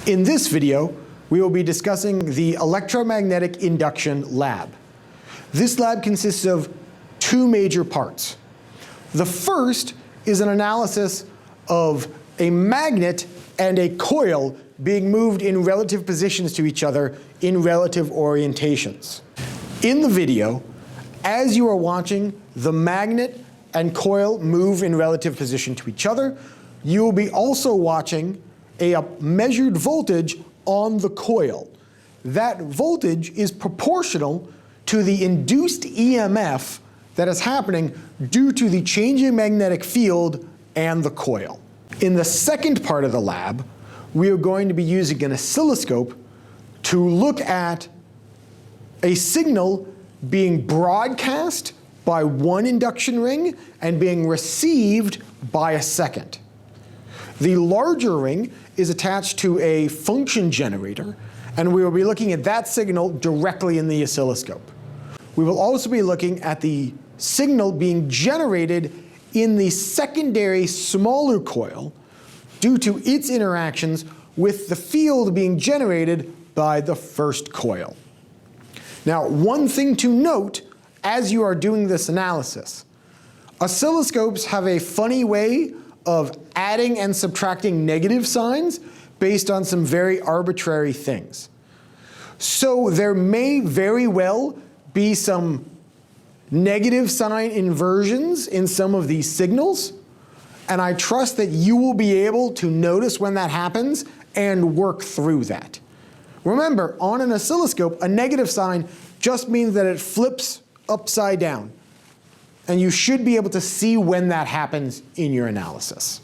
In this video, we will be discussing the electromagnetic induction lab. This lab consists of two major parts. The first is an analysis of a magnet and a coil being moved in relative positions to each other in relative orientations. In the video, as you are watching the magnet and coil move in relative position to each other, you will be also watching a measured voltage on the coil. That voltage is proportional to the induced EMF that is happening due to the changing magnetic field and the coil. In the second part of the lab, we are going to be using an oscilloscope to look at a signal being broadcast by one induction ring and being received by a second. The larger ring is attached to a function generator, and we will be looking at that signal directly in the oscilloscope. We will also be looking at the signal being generated in the secondary smaller coil due to its interactions with the field being generated by the first coil. Now, one thing to note as you are doing this analysis, oscilloscopes have a funny way of adding and subtracting negative signs based on some very arbitrary things. So there may very well be some negative sign inversions in some of these signals, and I trust that you will be able to notice when that happens and work through that. Remember, on an oscilloscope, a negative sign just means that it flips upside down, and you should be able to see when that happens in your analysis.